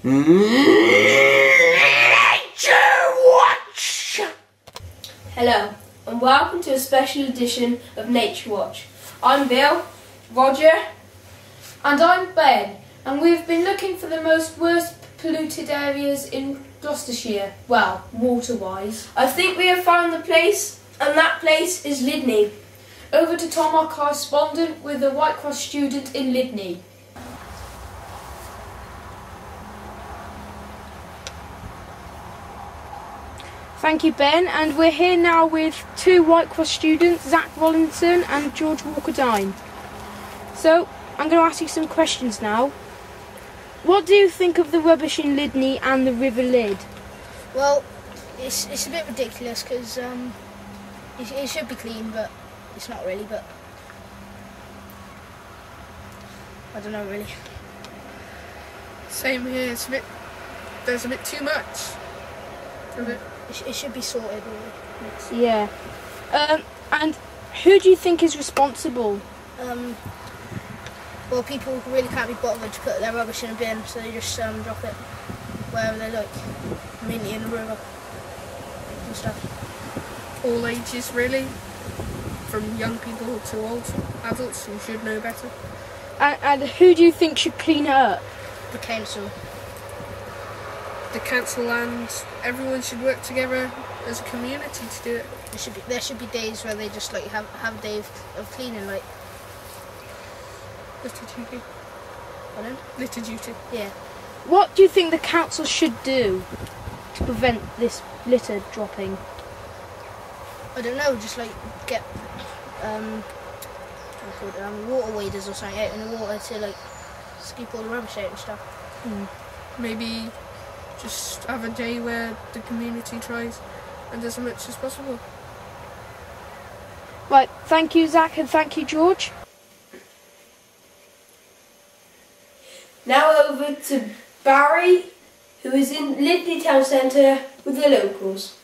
Watch! Hello, and welcome to a special edition of Nature Watch. I'm Bill, Roger, and I'm Ben, and we've been looking for the worst polluted areas in Gloucestershire, well, water-wise. I think we have found the place, and that place is Lydney. Over to Tom, our correspondent, with a White Cross student in Lydney. Thank you, Ben, and we're here now with two White Cross students, Zach Rollinson and George Walker-Dine. So, I'm going to ask you some questions now. What do you think of the rubbish in Lydney and the River Lyd? Well, it's a bit ridiculous because it should be clean, but it's not really, but I don't know really. Same here, there's a bit too much of it. It should be sorted really. Yeah. And who do you think is responsible? Well, people really can't be bothered to put their rubbish in a bin, so they just drop it wherever they like, mainly in the river and stuff. All ages really, from young people to old adults who should know better. And who do you think should clean it up? The council. The council and everyone should work together as a community to do it. There should be days where they just like have a day of cleaning, like Litter duty. Pardon? Litter duty. Yeah. What do you think the council should do to prevent this litter dropping? I don't know, just like get water waders or something out in the water to like scoop all the rubbish out and stuff. Maybe just have a day where the community tries and does as much as possible. Right, thank you, Zach, and thank you, George. Now over to Barry, who is in Lydney Town Centre with the locals.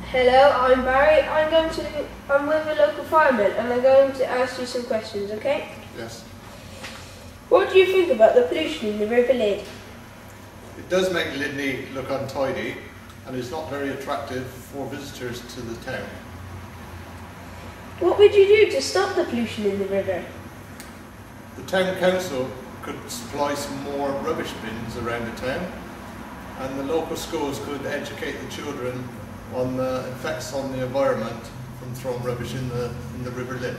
Hello, I'm Barry. I'm with a local fireman, and I'm going to ask you some questions, okay? Yes. What do you think about the pollution in the River Lyd? It does make Lydney look untidy and is not very attractive for visitors to the town. What would you do to stop the pollution in the river? The town council could supply some more rubbish bins around the town, and the local schools could educate the children on the effects on the environment from throwing rubbish in the River Lyd.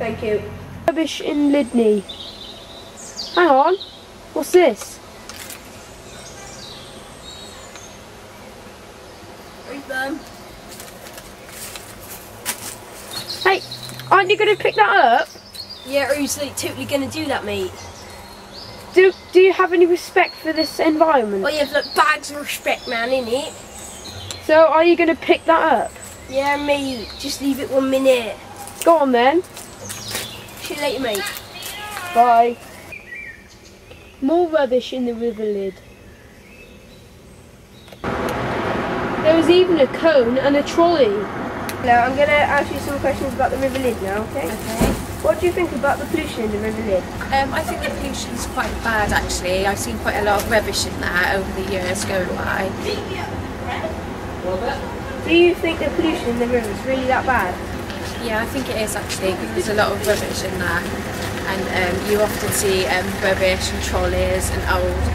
Thank you. Rubbish in Lydney. Hang on, what's this? Hey, aren't you going to pick that up? Yeah, who's like totally going to do that, mate? Do you have any respect for this environment? Oh, you have like bags of respect, man, innit? So, are you going to pick that up? Yeah, mate. Just leave it 1 minute. Go on then. See you later, mate. Bye. More rubbish in the River Lyd. There was even a cone and a trolley. Hello, I'm going to ask you some questions about the River Lyd now, okay? Okay. What do you think about the pollution in the River Lyd? I think the pollution's quite bad actually. I've seen quite a lot of rubbish in there over the years going by. Do you think the pollution in the river is really that bad? Yeah, I think it is actually, because there's a lot of rubbish in there. And you often see rubbish and trolleys and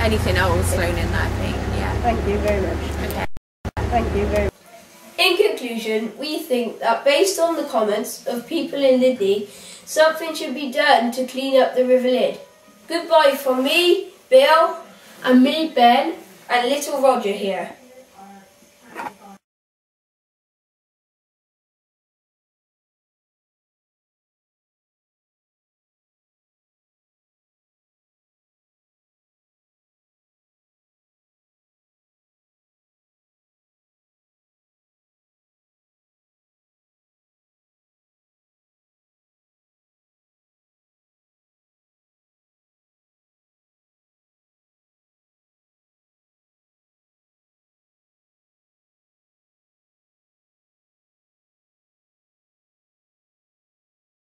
anything old thrown in there, I think, yeah. Thank you very much. Okay. Thank you very much. In conclusion, we think that based on the comments of people in Lydney, something should be done to clean up the River Lyd. Goodbye from me, Bill, And me, Ben. and little Roger here.